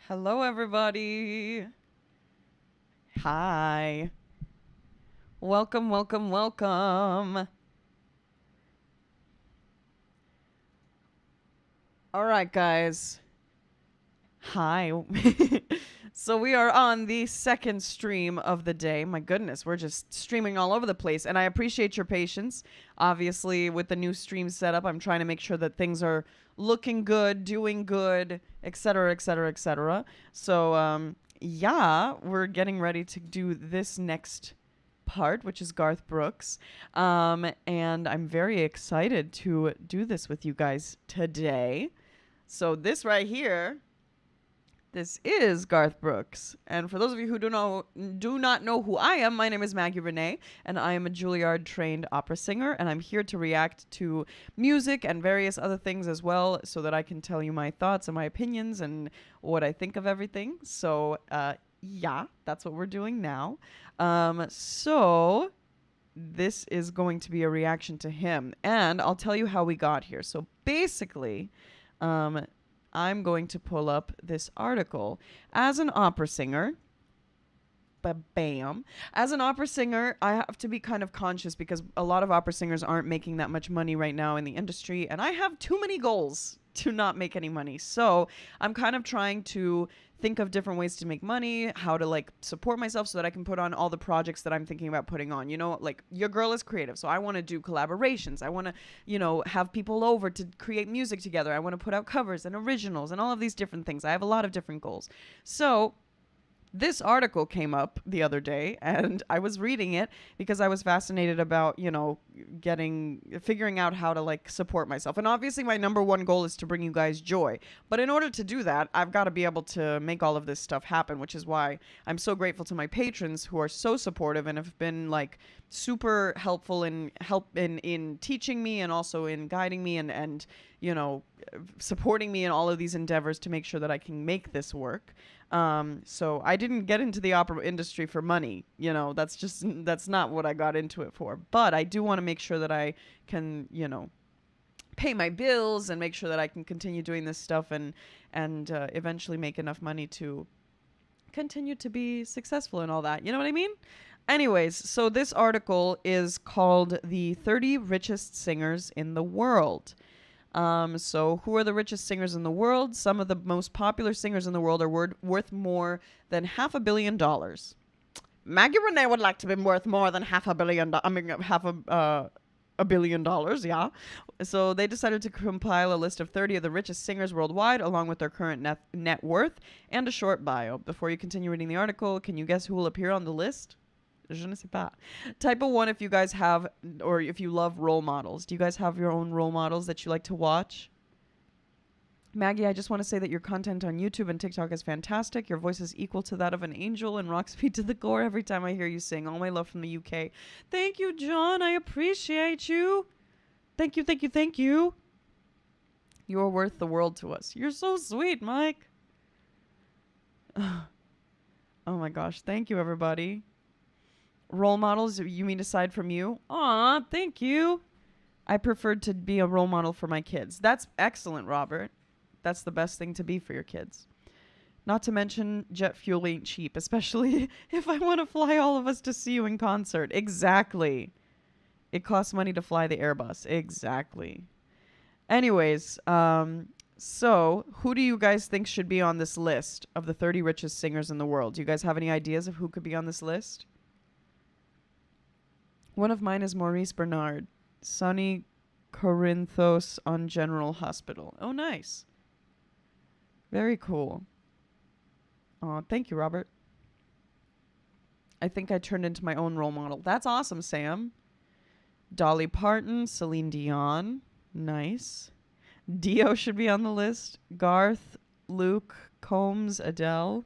Hello, everybody. Hi. Welcome, welcome, welcome. All right, guys. Hi. So we are on the second stream of the day. My goodness, we're just streaming all over the place. And I appreciate your patience. Obviously, with the new stream setup, I'm trying to make sure that things are looking good, doing good, etc., etc., etc. So, yeah, we're getting ready to do this next part, which is Garth Brooks. And I'm very excited to do this with you guys today. So this right here, this is Garth Brooks. And for those of you who do not know who I am, my name is Maggie Reneé, and I am a Juilliard trained opera singer, and I'm here to react to music and various other things as well, so that I can tell you my thoughts and my opinions and what I think of everything. So yeah, that's what we're doing now. So this is going to be a reaction to him, and I'll tell you how we got here. So basically, um, I'm going to pull up this article. As an opera singer, bam. As an opera singer, I have to be kind of conscious because a lot of opera singers aren't making that much money right now in the industry, and I have too many goals to not make any money. So I'm kind of trying to think of different ways to make money, how to like support myself so that I can put on all the projects that I'm thinking about putting on. You know, like your girl is creative, so I want to do collaborations. I want to, have people over to create music together. I want to put out covers and originals and all of these different things. I have a lot of different goals. So this article came up the other day, and I was reading it because I was fascinated about, figuring out how to like support myself. And obviously my number one goal is to bring you guys joy. But in order to do that, I've got to be able to make all of this stuff happen, which is why I'm so grateful to my patrons who are so supportive and have been like super helpful in teaching me and also in guiding me and supporting me in all of these endeavors to make sure that I can make this work. So I didn't get into the opera industry for money. That's not what I got into it for. But I do want to make sure that I can, pay my bills and make sure that I can continue doing this stuff and eventually make enough money to continue to be successful and all that. You know what I mean? Anyways, so this article is called The 30 Richest Singers in the World. So who are the richest singers in the world? Some of the most popular singers in the world are worth more than $500 million. Maggie Reneé would like to be worth more than a billion dollars, yeah. So they decided to compile a list of 30 of the richest singers worldwide, along with their current net worth and a short bio. Before you continue reading the article, can you guess who will appear on the list? Je ne sais pas. Type a 1 if you guys have, or if you love role models. Do you guys have your own role models that you like to watch? Maggie, I just want to say that your content on YouTube and TikTok is fantastic. Your voice is equal to that of an angel and rocks me to the core every time I hear you sing. All my love from the UK. Thank you, John. I appreciate you. Thank you, thank you, thank you. You're worth the world to us. You're so sweet, Mike. Oh my gosh. Thank you, everybody. Role models, you mean aside from you? Aw, thank you. I preferred to be a role model for my kids. That's excellent, Robert. That's the best thing to be for your kids. Not to mention, jet fuel ain't cheap, especially if I want to fly all of us to see you in concert. Exactly. It costs money to fly the Airbus. Exactly. Anyways, so who do you guys think should be on this list of the 30 richest singers in the world? Do you guys have any ideas of who could be on this list? One of mine is Maurice Bernard, Sonny Corinthos on General Hospital. Oh, nice. Very cool. Oh, thank you, Robert. I think I turned into my own role model. That's awesome, Sam. Dolly Parton, Celine Dion. Nice. Dio should be on the list. Garth, Luke, Combs, Adele.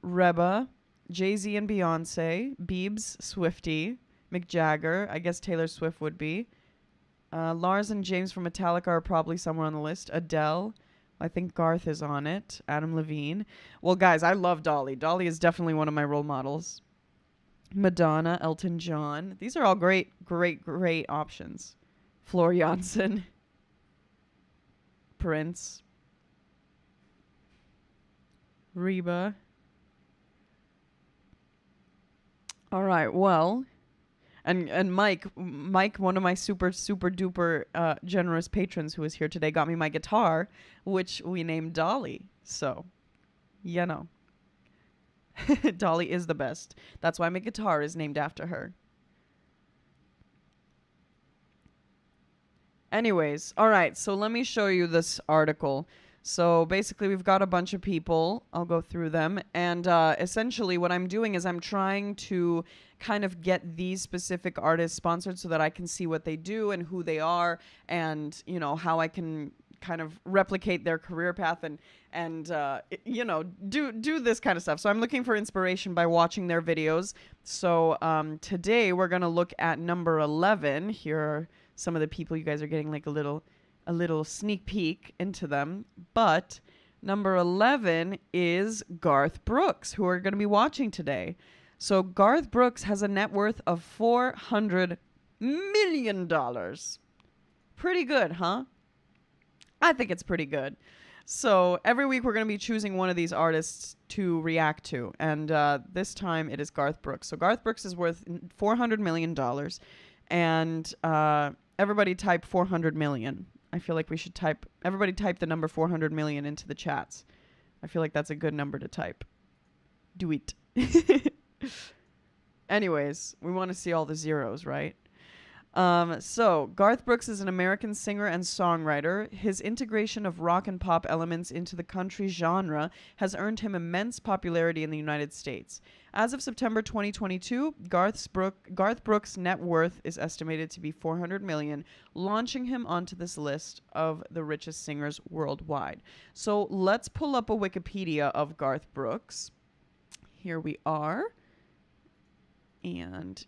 Reba, Jay-Z and Beyonce, Biebs, Swiftie, Mick Jagger, I guess Taylor Swift would be. Lars and James from Metallica are probably somewhere on the list. Adele, I think Garth is on it. Adam Levine. Well, guys, I love Dolly. Dolly is definitely one of my role models. Madonna, Elton John. These are all great, great, great options. Floor Jansen. Prince. Reba. All right, well, and Mike, one of my super duper generous patrons who is here today, got me my guitar, which we named Dolly. So, you know, Dolly is the best. That's why my guitar is named after her. Anyways, all right, so let me show you this article. So basically, we've got a bunch of people. I'll go through them. And essentially, what I'm doing is I'm trying to kind of get these specific artists sponsored so that I can see what they do and who they are and, you know, how I can kind of replicate their career path and you know, do this kind of stuff. So I'm looking for inspiration by watching their videos. So today we're going to look at number 11. Here are some of the people. You guys are getting like a little sneak peek into them. But number 11 is Garth Brooks, who we're going to be watching today. So Garth Brooks has a net worth of $400 million. Pretty good, huh? I think it's pretty good. So every week we're going to be choosing one of these artists to react to. And this time it is Garth Brooks. So Garth Brooks is worth $400 million. And everybody type 400 million. I feel like we should everybody type the number 400 million into the chats. I feel like that's a good number to type. Do it. Anyways, we want to see all the zeros, right? So Garth Brooks is an American singer and songwriter. His integration of rock and pop elements into the country genre has earned him immense popularity in the United States. As of September 2022, Garth Brooks' net worth is estimated to be $400 million, launching him onto this list of the richest singers worldwide. So let's pull up a Wikipedia of Garth Brooks. Here we are. And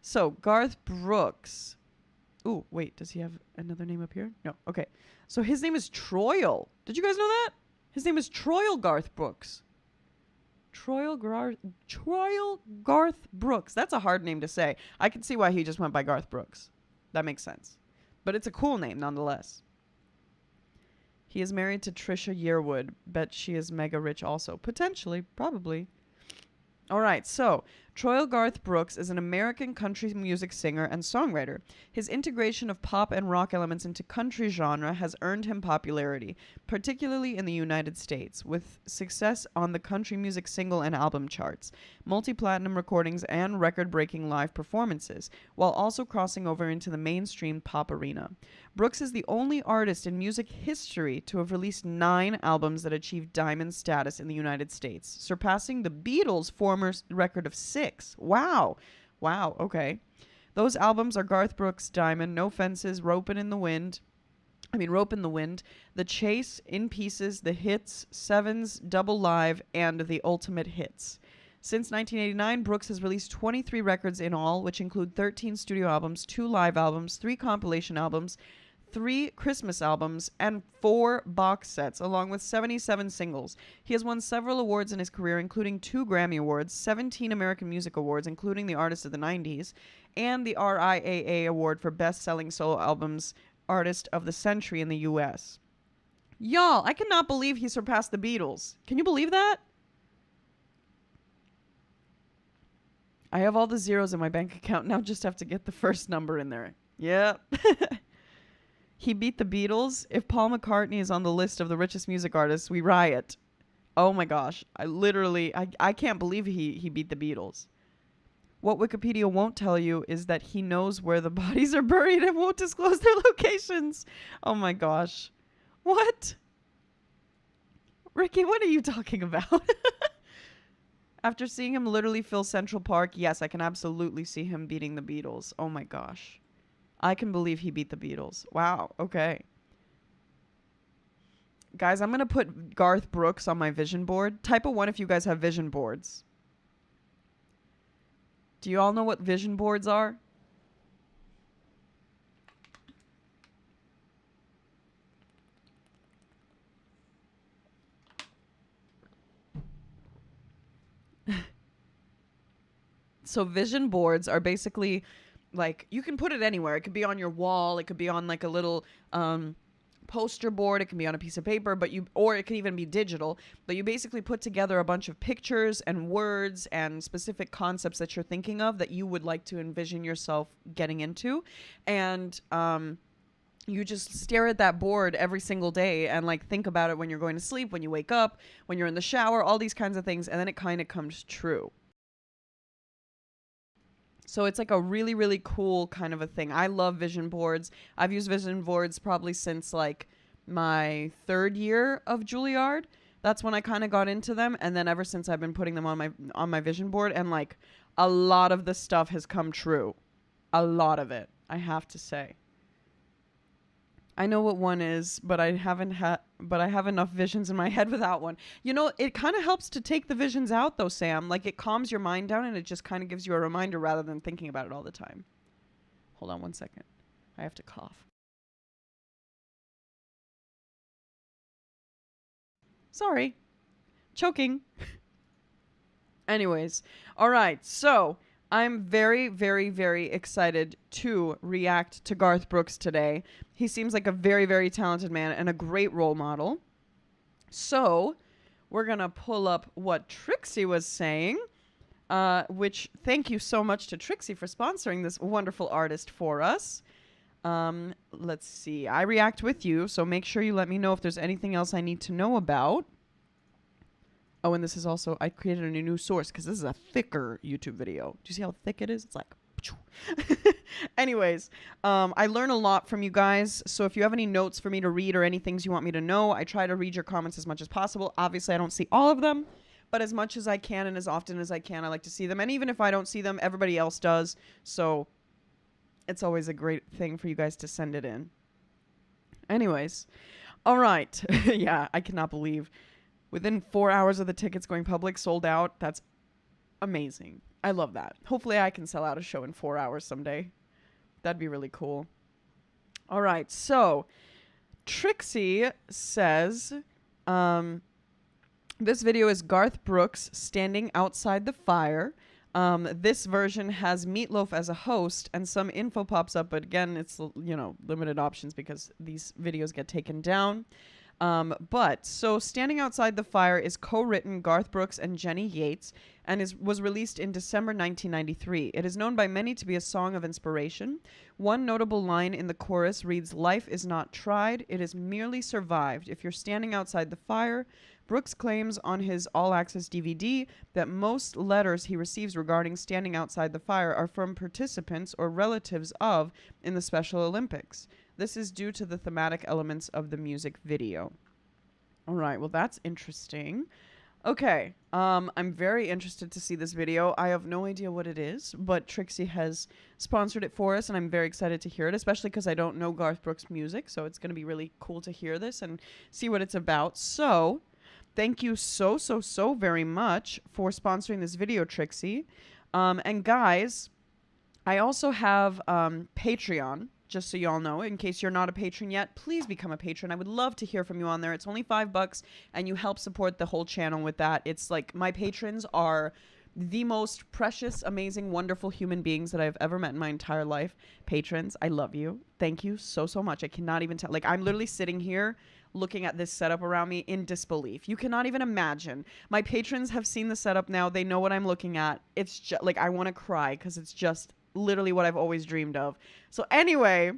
so Garth Brooks. Oh, wait, does he have another name up here? No. Okay. So his name is Troil. Did you guys know that? His name is Troil Garth Brooks. Troil Garth Brooks. That's a hard name to say. I can see why he just went by Garth Brooks. That makes sense. But it's a cool name nonetheless. He is married to Trisha Yearwood. Bet she is mega rich also. Potentially. Probably. All right, so Troil Garth Brooks is an American country music singer and songwriter. His integration of pop and rock elements into country genre has earned him popularity, particularly in the United States, with success on the country music single and album charts, multi-platinum recordings, and record-breaking live performances, while also crossing over into the mainstream pop arena. Brooks is the only artist in music history to have released 9 albums that achieved diamond status in the United States, surpassing the Beatles' former record of 6. Wow. Wow, okay. Those albums are Garth Brooks' Diamond, No Fences, Rope in the Wind, The Chase, In Pieces, The Hits, Sevens, Double Live, and The Ultimate Hits. Since 1989, Brooks has released 23 records in all, which include 13 studio albums, 2 live albums, 3 compilation albums, 3 Christmas albums, and 4 box sets, along with 77 singles. He has won several awards in his career, including 2 Grammy Awards, 17 American Music Awards, including the Artist of the 90s, and the RIAA Award for Best-Selling Solo Albums Artist of the Century in the U.S. Y'all, I cannot believe he surpassed the Beatles. Can you believe that? I have all the zeros in my bank account, now just have to get the first number in there. Yep. He beat the Beatles. If Paul McCartney is on the list of the richest music artists, we riot. Oh my gosh. I can't believe he beat the Beatles. What Wikipedia won't tell you is that he knows where the bodies are buried and won't disclose their locations. Oh my gosh. What? Ricky, what are you talking about? After seeing him literally fill Central Park, yes, I can absolutely see him beating the Beatles. Oh my gosh. I can believe he beat the Beatles. Wow. Okay. Guys, I'm going to put Garth Brooks on my vision board. Type a 1 if you guys have vision boards. Do you all know what vision boards are? So vision boards are basically like, you can put it anywhere. It could be on your wall. It could be on like a little poster board. It can be on a piece of paper, or it can even be digital. But you basically put together a bunch of pictures and words and specific concepts that you're thinking of that you would like to envision yourself getting into. And you just stare at that board every single day and like think about it when you're going to sleep, when you wake up, when you're in the shower, all these kinds of things. And then it kind of comes true. So it's like a really, really cool kind of a thing. I love vision boards. I've used vision boards probably since like my 3rd year of Juilliard. That's when I kind of got into them. And then ever since, I've been putting them on my vision board, and like a lot of the stuff has come true. A lot of it, I have to say. I know what one is, but I have enough visions in my head without one. You know, it kind of helps to take the visions out though, Sam. Like, it calms your mind down and it just kind of gives you a reminder rather than thinking about it all the time. Hold on one second. I have to cough. Sorry. Choking. Anyways. All right. So I'm very, very, very excited to react to Garth Brooks today. He seems like a very, very talented man and a great role model. So we're going to pull up what Trixie was saying, which thank you so much to Trixie for sponsoring this wonderful artist for us. Let's see. I react with you, so make sure you let me know if there's anything else I need to know about. Oh, and this is also, I created a new source because this is a thicker YouTube video. Do you see how thick it is? It's like, anyways, I learn a lot from you guys. So if you have any notes for me to read or any things you want me to know, I try to read your comments as much as possible. Obviously, I don't see all of them, but as much as I can and as often as I can, I like to see them. And even if I don't see them, everybody else does. So it's always a great thing for you guys to send it in. Anyways, all right. Yeah, I cannot believe. Within 4 hours of the tickets going public, sold out. That's amazing. I love that. Hopefully I can sell out a show in 4 hours someday. That'd be really cool. All right. So Trixie says, this video is Garth Brooks standing outside the fire. This version has Meatloaf as a host and some info pops up. But again, it's, limited options because these videos get taken down. So Standing Outside the Fire is co-written Garth Brooks and Jenny Yates and was released in December 1993. It is known by many to be a song of inspiration. One notable line in the chorus reads, "Life is not tried, it is merely survived. If you're standing outside the fire." Brooks claims on his all-access DVD that most letters he receives regarding standing outside the fire are from participants or relatives of in the Special Olympics. This is due to the thematic elements of the music video. All right, well, that's interesting. Okay, I'm very interested to see this video. I have no idea what it is, but Trixie has sponsored it for us, and I'm very excited to hear it, especially because I don't know Garth Brooks' music, so it's going to be really cool to hear this and see what it's about. So thank you so very much for sponsoring this video, Trixie. And guys, I also have Patreon. Just so y'all know, in case you're not a patron yet, please become a patron. I would love to hear from you on there. It's only $5 and you help support the whole channel with that. It's like, my patrons are the most precious, amazing, wonderful human beings that I've ever met in my entire life. Patrons, I love you. Thank you so much. I cannot even tell. Like, I'm literally sitting here looking at this setup around me in disbelief. You cannot even imagine. My patrons have seen the setup now. They know what I'm looking at. It's just like, I want to cry because it's just literally what I've always dreamed of. So anyway,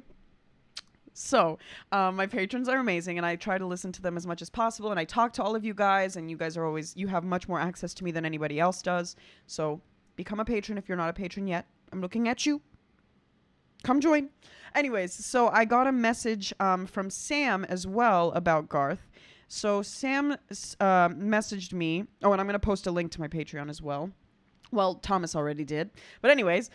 my patrons are amazing and I try to listen to them as much as possible, and I talk to all of you guys, and you guys are you have much more access to me than anybody else does. So become a patron if you're not a patron yet. I'm looking at you. Come join. Anyways, so I got a message from Sam as well about Garth. So Sam messaged me. Oh, and I'm going to post a link to my Patreon as well. Well, Thomas already did. But anyways,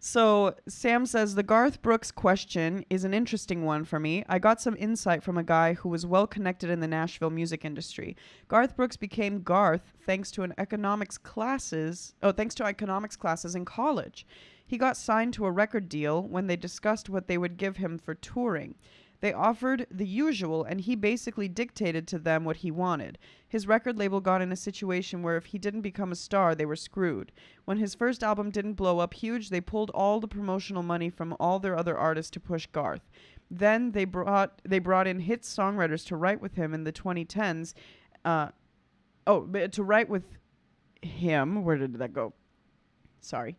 so Sam says, the Garth Brooks question is an interesting one for me. I got some insight from a guy who was well connected in the Nashville music industry. Garth Brooks became Garth thanks to economics classes in college. He got signed to a record deal when they discussed what they would give him for touring. They offered the usual, and he basically dictated to them what he wanted. His record label got in a situation where if he didn't become a star, they were screwed. When his first album didn't blow up huge, they pulled all the promotional money from all their other artists to push Garth. Then they brought in hit songwriters to write with him in the 2010s. To write with him. Where did that go? Sorry.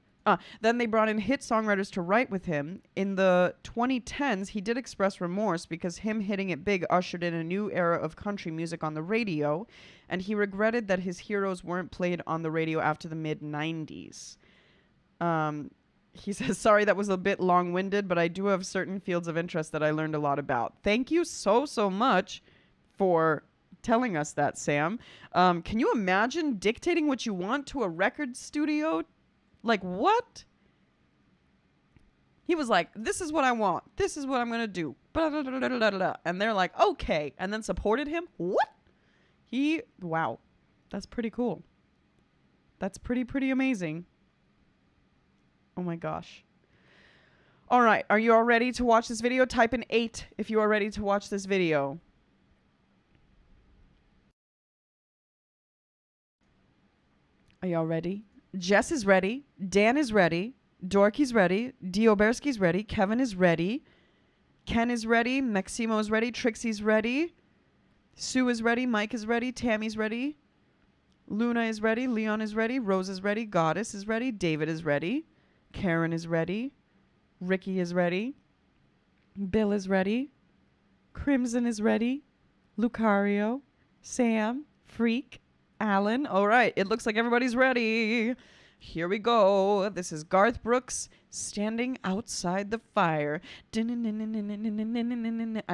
Then they brought in hit songwriters to write with him. In the 2010s, he did express remorse because him hitting it big ushered in a new era of country music on the radio, and he regretted that his heroes weren't played on the radio after the mid-90s. He says, sorry, that was a bit long-winded, but I do have certain fields of interest that I learned a lot about. Thank you so much for telling us that, Sam. Can you imagine dictating what you want to a record studio? Like, what? He was like, this is what I want. This is what I'm going to do. And they're like, okay. And then supported him? What? Wow. That's pretty cool. That's pretty amazing. Oh my gosh. All right. Are you all ready to watch this video? Type in 8 if you are ready to watch this video. Are y'all ready? Jess is ready. Dan is ready. Dorky's ready. Dioberski's ready. Kevin is ready. Ken is ready. Maximo is ready. Trixie's ready. Sue is ready. Mike is ready. Tammy's ready. Luna is ready. Leon is ready. Rose is ready. Goddess is ready. David is ready. Karen is ready. Ricky is ready. Bill is ready. Crimson is ready. Lucario. Sam. Freak. Alan. All right. It looks like everybody's ready. Here we go. This is Garth Brooks, Standing Outside the Fire. I don't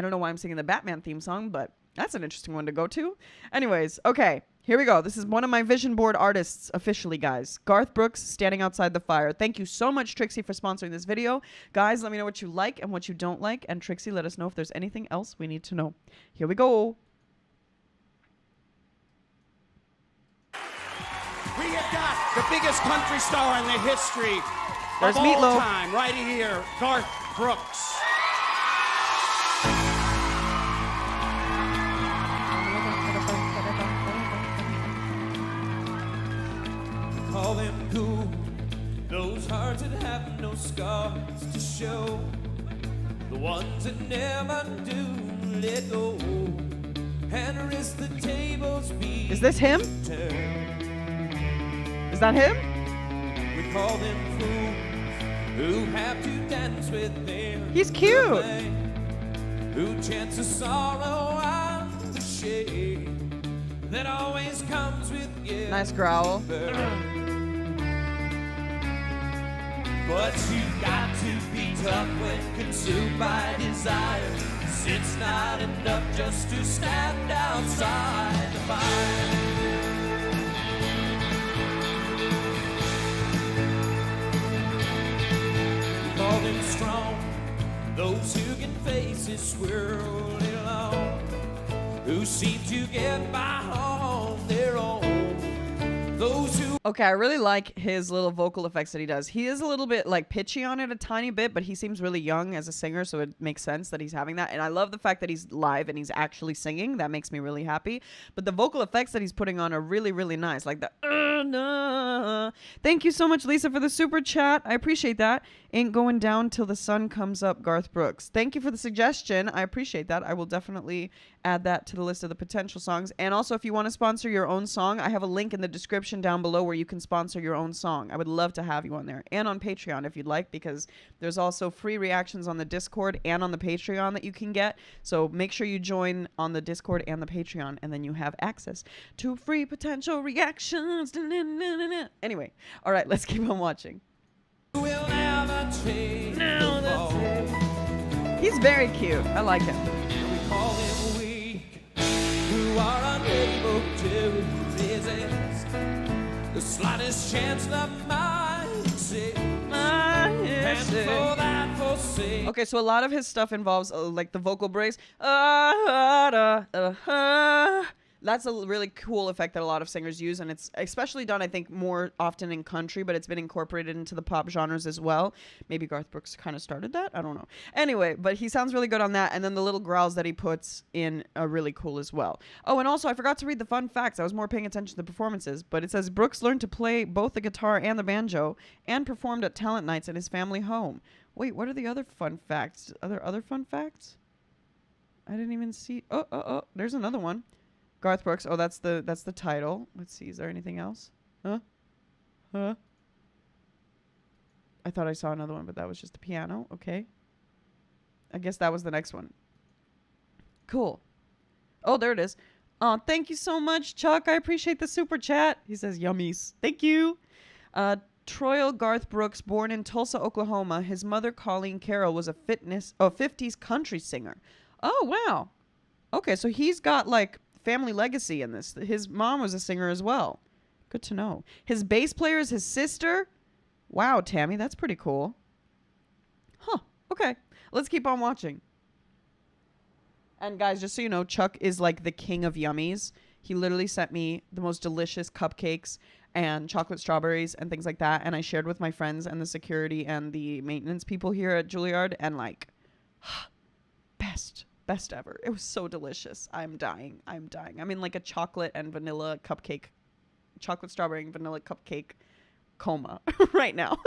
know why I'm singing the Batman theme song, but that's an interesting one to go to. Anyways, okay. Here we go. This is one of my vision board artists officially, guys. Garth Brooks, Standing Outside the Fire. Thank you so much, Trixie, for sponsoring this video. Guys, let me know what you like and what you don't like. And Trixie, let us know if there's anything else we need to know. Here we go. We have got the biggest country star in the history There's of Meatloaf. all time, right here, Garth Brooks. Call them cool, those hearts that have no scars to show, the ones that never do let go, and risk the tables being Is this him? turned. Is that him? We call them fools who have to dance with them. He's cute. Who chance the sorrow and the shame that always comes with giving. Nice growl. But you got to be tough when consumed by desire. It's not enough just to stand outside the fire. Call them strong, those who can face this swirl alone, who seem to get by on their own, those who... Okay, I really like his little vocal effects that he does. He is a little bit like pitchy on it a tiny bit, but he seems really young as a singer, so it makes sense that he's having that. And I love the fact that he's live and he's actually singing. That makes me really happy. But the vocal effects that he's putting on are really, really nice. Like the nah. Thank you so much, Lisa, for the super chat. I appreciate that. Ain't going down till the sun comes up, Garth Brooks. Thank you for the suggestion. I appreciate that. I will definitely add that to the list of the potential songs. And also, if you want to sponsor your own song, I have a link in the description down below where you can sponsor your own song. I would love to have you on there, and on Patreon if you'd like, because there's also free reactions on the Discord and on the Patreon that you can get. So make sure you join on the Discord and the Patreon, and then you have access to free potential reactions. Anyway, all right, let's keep on watching. will never change. He's very cute. I like him. We call them weak, who are unable to resist the slightest chance that might exist. And for that forsake. Okay, so a lot of his stuff involves like the vocal breaks. That's a really cool effect that a lot of singers use, and it's especially done, I think, more often in country, but it's been incorporated into the pop genres as well. Maybe Garth Brooks kind of started that. I don't know. Anyway, but he sounds really good on that, and then the little growls that he puts in are really cool as well. Oh, and also, I forgot to read the fun facts. I was more paying attention to the performances, but it says Brooks learned to play both the guitar and the banjo and performed at talent nights at his family home. Wait, what are the other fun facts? Are there other fun facts? I didn't even see. Oh, there's another one. Garth Brooks. Oh, that's the title. Let's see. Is there anything else? Huh? I thought I saw another one, but that was just the piano. Okay. I guess that was the next one. Cool. Oh, there it is. Oh, thank you so much, Chuck. I appreciate the super chat. He says yummies. Thank you. Troil Garth Brooks, born in Tulsa, Oklahoma. His mother, Colleen Carroll, was a 50s country singer. Oh, wow. Okay, so he's got like family legacy in this. His mom was a singer as well. Good to know. His bass player is his sister. Wow, Tammy, that's pretty cool. Huh. Okay. Let's keep on watching. And guys, just so you know, Chuck is like the king of yummies. He literally sent me the most delicious cupcakes and chocolate strawberries and things like that. And I shared with my friends and the security and the maintenance people here at Juilliard. And like, best ever. It was so delicious. I'm dying. I'm in like a chocolate and vanilla cupcake, chocolate strawberry and vanilla cupcake coma right now.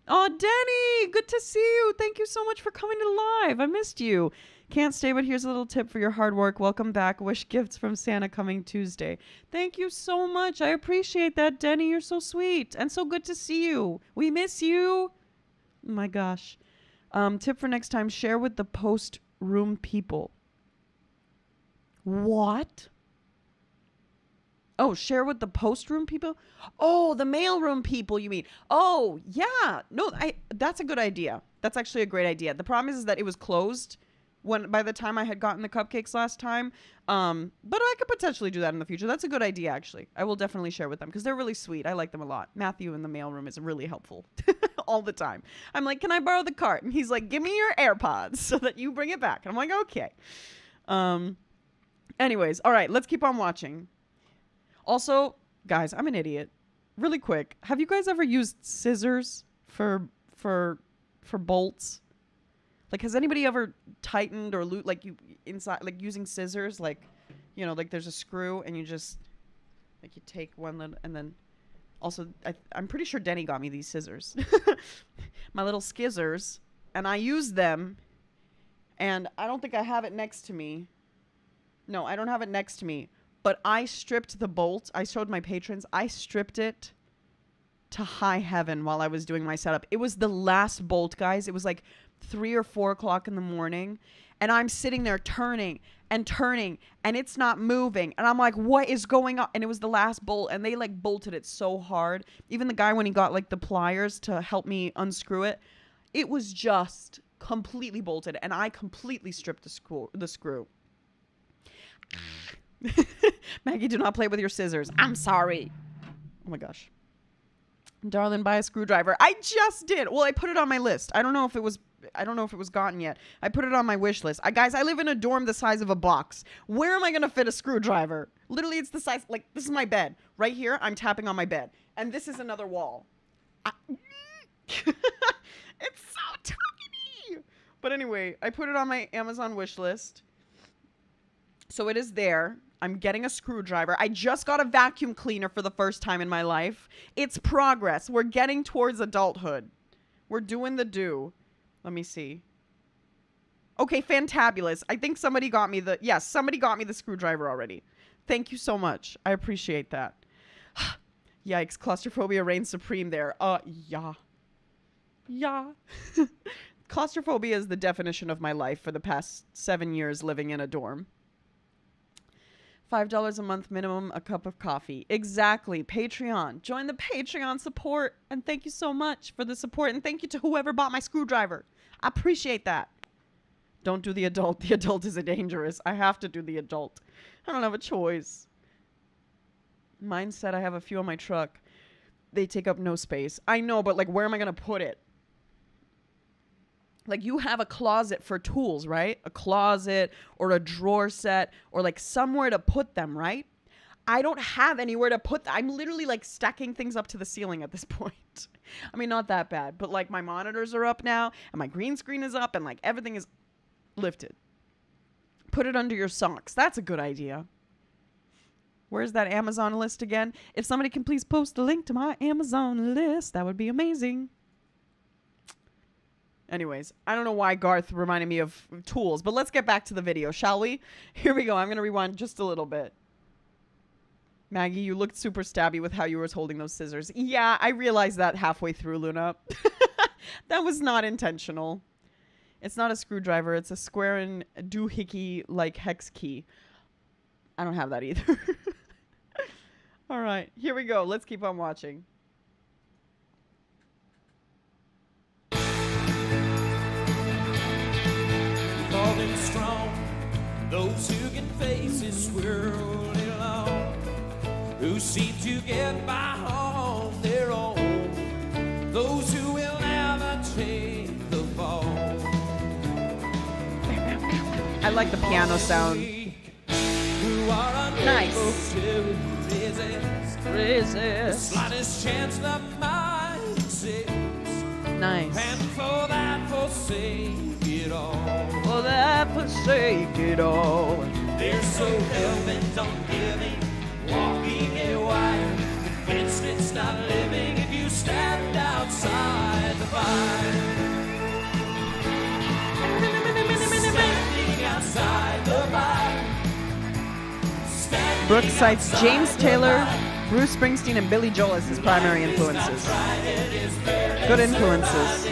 Oh, Denny, good to see you. Thank you so much for coming to live. I missed you. Can't stay, but here's a little tip for your hard work. Welcome back. Wish gifts from Santa coming Tuesday. Thank you so much. I appreciate that, Denny. You're so sweet and so good to see you. We miss you. Oh my gosh. Tip for next time, share with the post room people. What? Oh, share with the post room people? Oh, the mail room people, you mean? Oh, yeah. No, that's a good idea. That's actually a great idea. The problem is that it was closed by the time I had gotten the cupcakes last time. But I could potentially do that in the future. That's a good idea, actually. I will definitely share with them because they're really sweet. I like them a lot. Matthew in the mailroom is really helpful all the time. I'm like, can I borrow the cart? And he's like, give me your AirPods so that you bring it back. And I'm like, okay. Anyways, all right, let's keep on watching. Also, guys, I'm an idiot. Really quick, have you guys ever used scissors for bolts? Like, has anybody ever tightened or like you inside, like using scissors, like, you know, like there's a screw and you just like you take one and then also I'm pretty sure Denny got me these scissors, my little skizzers, and I use them, and I don't think I have it next to me. No, I don't have it next to me, but I stripped the bolt. I showed my patrons. I stripped it to high heaven while I was doing my setup. It was the last bolt, guys. It was like 3 or 4 o'clock in the morning, and I'm sitting there turning, and it's not moving, and I'm like, what is going on? And it was the last bolt, and they like bolted it so hard. Even the guy, when he got like the pliers to help me unscrew it, it was just completely bolted, and I completely stripped the screw. Maggie, do not play with your scissors. I'm sorry. Oh my gosh. Darling, buy a screwdriver. I just did. Well, I put it on my list. I don't know if it was gotten yet. I put it on my wish list. Guys, I live in a dorm the size of a box. Where am I going to fit a screwdriver? Literally, it's the size, like, this is my bed. Right here, I'm tapping on my bed. And this is another wall. It's so tiny. But anyway, I put it on my Amazon wish list. So it is there. I'm getting a screwdriver. I just got a vacuum cleaner for the first time in my life. It's progress. We're getting towards adulthood. We're doing the do. Let me see. Okay, fantabulous. I think somebody got me the screwdriver already. Thank you so much. I appreciate that. Yikes, claustrophobia reigns supreme there. Yeah. Claustrophobia is the definition of my life for the past 7 years living in a dorm. $5 a month minimum, a cup of coffee. Exactly. Patreon. Join the Patreon support. And thank you so much for the support. And thank you to whoever bought my screwdriver. I appreciate that. Don't do the adult. The adult is dangerous. I have to do the adult. I don't have a choice. Mine said I have a few on my truck. They take up no space. I know, but like, where am I going to put it? like you have a closet for tools, right? A closet or a drawer set or like somewhere to put them, right? I don't have anywhere to put them. I'm literally like stacking things up to the ceiling at this point. I mean, not that bad, but like my monitors are up now and my green screen is up and like everything is lifted. Put it under your socks. That's a good idea. Where's that Amazon list again? If somebody can please post a link to my Amazon list, that would be amazing. Anyways, I don't know why Garth reminded me of tools, but let's get back to the video, shall we? Here we go. I'm going to rewind just a little bit. Maggie, you looked super stabby with how you were holding those scissors. Yeah, I realized that halfway through, Luna. That was not intentional. It's not a screwdriver. It's a square and doohickey like hex key. I don't have that either. All right, here we go. Let's keep on watching. Call them strong, those who can face this world alone, who seem to get by on their own, those who will never take the fall. I like the piano sound. Who are Nice. to resist the slightest chance that might exist. Nice. And for that forsake it all. For that forsake it all. They're so hell-bent on giving, walking a wire, convinced it's not living if you stand outside the fire. Standing outside the fire. Brooks cites James Taylor, Bruce Springsteen, and Billy Joel as his primary influences. Good influences.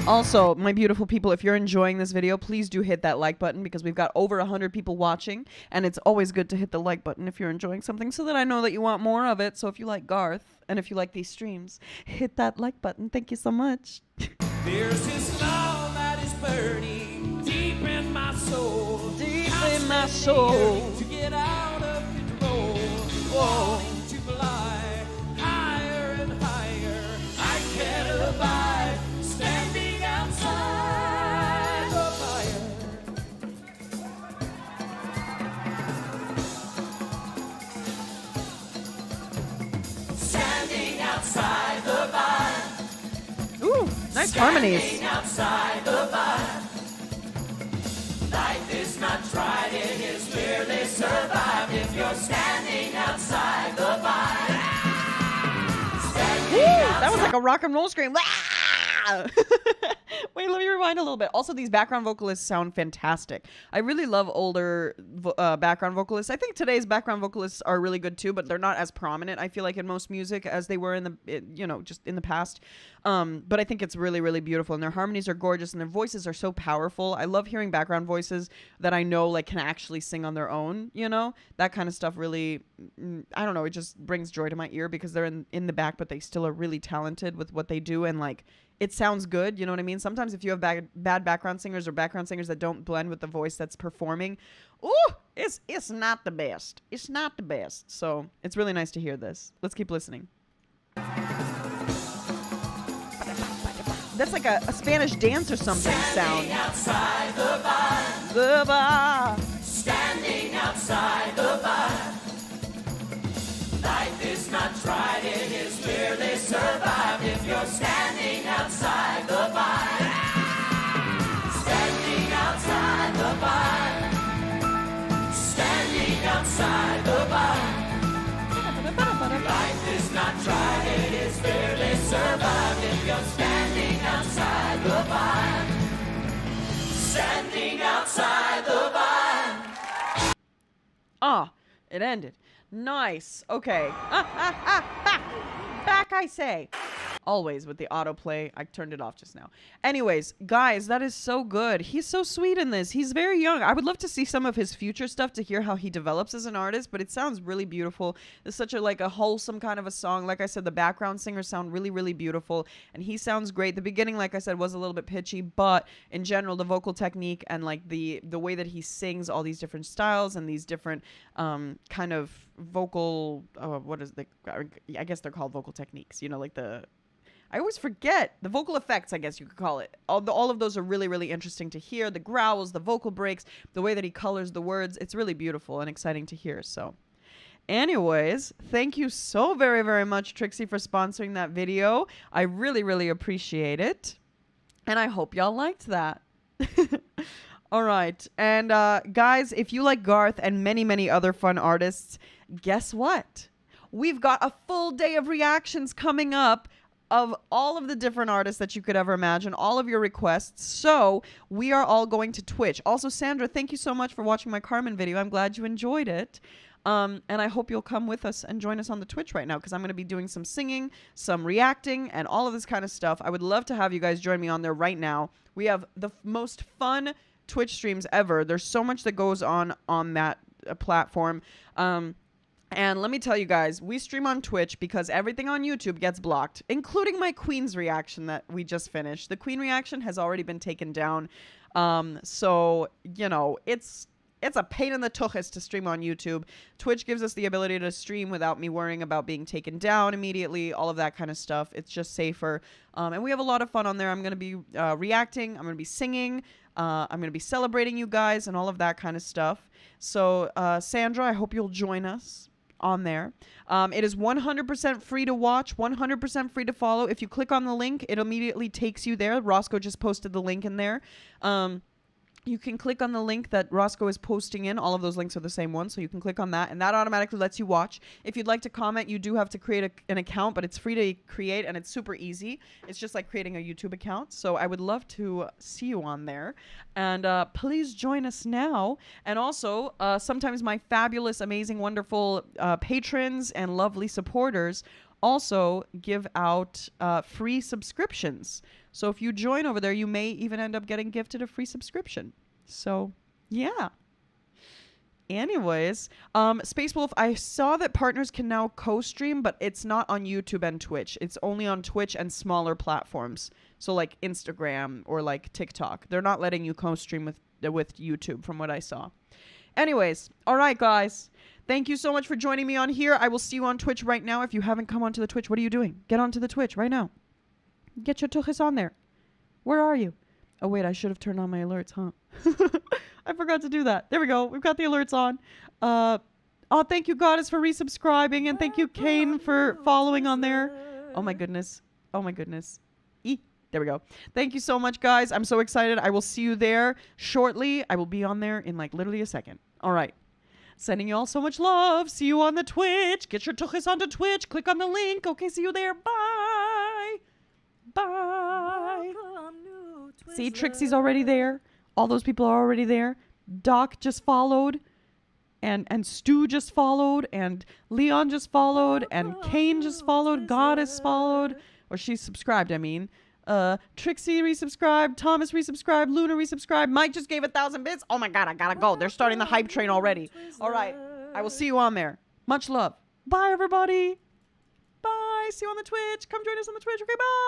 Also, my beautiful people, if you're enjoying this video, please do hit that like button because we've got over 100 people watching, and it's always good to hit the like button if you're enjoying something so that I know that you want more of it. So if you like Garth and if you like these streams, hit that like button. Thank you so much. There's this love that is burning deep in my soul. Deep in my soul. To get out of control. Wanting to fly higher and higher. I can't abide standing outside the fire. Standing outside the fire. Ooh, nice harmonies. Standing outside the fire. Life is not tried, it is merely survived if you're standing outside the fire. That was like a rock and roll scream. Wait, let me rewind a little bit. Also, these background vocalists sound fantastic. I really love older background vocalists. I think today's background vocalists are really good too, but they're not as prominent, I feel like, in most music as they were in the, just in the past. But I think it's really, really beautiful, and their harmonies are gorgeous, and their voices are so powerful. I love hearing background voices that I know like can actually sing on their own. That kind of stuff really, I don't know, it just brings joy to my ear because they're in the back, but they still are really talented with what they do, and like it sounds good. You know what I mean? Sometimes if you have bad background singers or background singers that don't blend with the voice that's performing, it's not the best. It's not the best. So it's really nice to hear this. Let's keep listening. That's like a Spanish dance or something sound. Standing outside the bar. The bar. Standing outside the bar. Life is not tried, it is merely survived if you're standing outside the bar. Standing outside the bar. Standing outside the bar. Life is not tried, it is merely survived if you're standing outside the bar. Standing outside the bar. Ah, it ended. Nice. Okay. Back, I say. Always with the autoplay. I turned it off just now. Anyways, guys, that is so good. He's so sweet in this. He's very young. I would love to see some of his future stuff to hear how he develops as an artist, but it sounds really beautiful. It's such a wholesome kind of a song. Like I said, the background singers sound really, really beautiful, and he sounds great. The beginning, like I said, was a little bit pitchy, but in general, the vocal technique and like the way that he sings all these different styles and these different kind of vocal, what is the, I guess they're called vocal techniques, you know, like I always forget the vocal effects, I guess you could call it. All of those are really, really interesting to hear. The growls, the vocal breaks, the way that he colors the words. It's really beautiful and exciting to hear. So anyways, thank you so very, very much, Trixie, for sponsoring that video. I really, really appreciate it. And I hope y'all liked that. All right. And guys, if you like Garth and many, many other fun artists, guess what? We've got a full day of reactions coming up of all of the different artists that you could ever imagine, all of your requests. So we are all going to Twitch. Also, Sandra, thank you so much for watching my Carmen video. I'm glad you enjoyed it. And I hope you'll come with us and join us on the Twitch right now, because I'm going to be doing some singing, some reacting, and all of this kind of stuff. I would love to have you guys join me on there right now. We have the most fun Twitch streams ever. There's so much that goes on that platform. And let me tell you guys, we stream on Twitch because everything on YouTube gets blocked, including my Queen's reaction that we just finished. The Queen reaction has already been taken down. So, you know, it's a pain in the tuchus to stream on YouTube. Twitch gives us the ability to stream without me worrying about being taken down immediately, all of that kind of stuff. It's just safer. And we have a lot of fun on there. I'm going to be reacting. I'm going to be singing. I'm going to be celebrating you guys and all of that kind of stuff. So, Sandra, I hope you'll join us on there. It is 100% free to watch, 100% free to follow. If you click on the link, it immediately takes you there. Roscoe just posted the link in there. You can click on the link that Roscoe is posting in. All of those links are the same one, so you can click on that, and that automatically lets you watch. If you'd like to comment, you do have to create an account, but it's free to create, and it's super easy. It's just like creating a YouTube account, so I would love to see you on there. And please join us now. And also, sometimes my fabulous, amazing, wonderful patrons and lovely supporters also give out free subscriptions. So if you join over there, you may even end up getting gifted a free subscription. So, yeah. Anyways, Space Wolf, I saw that partners can now co-stream, but it's not on YouTube and Twitch. It's only on Twitch and smaller platforms. So like Instagram or like TikTok. They're not letting you co-stream with YouTube from what I saw. Anyways, all right, guys. Thank you so much for joining me on here. I will see you on Twitch right now. If you haven't come onto the Twitch, what are you doing? Get onto the Twitch right now. Get your tuchus on there. Where are you? Oh, wait, I should have turned on my alerts, huh? I forgot to do that. There we go. We've got the alerts on. Oh, thank you, Goddess, for resubscribing. And thank you, Kane, for following on there. Oh, my goodness. Oh, my goodness. There we go. Thank you so much, guys. I'm so excited. I will see you there shortly. I will be on there in like literally a second. All right. Sending you all so much love. See you on the Twitch. Get your tuchus onto Twitch. Click on the link. Okay, see you there. Bye. Bye. See, Trixie's already there. All those people are already there. Doc just followed. And Stu just followed. And Leon just followed. And Kane just followed. Goddess followed. Or she subscribed, I mean. Trixie resubscribed. Thomas resubscribed. Luna resubscribed. Mike just gave 1,000 bits. Oh my god, I gotta go. They're starting the hype train already. All right. I will see you on there. Much love. Bye, everybody. Bye. See you on the Twitch. Come join us on the Twitch. Okay, bye.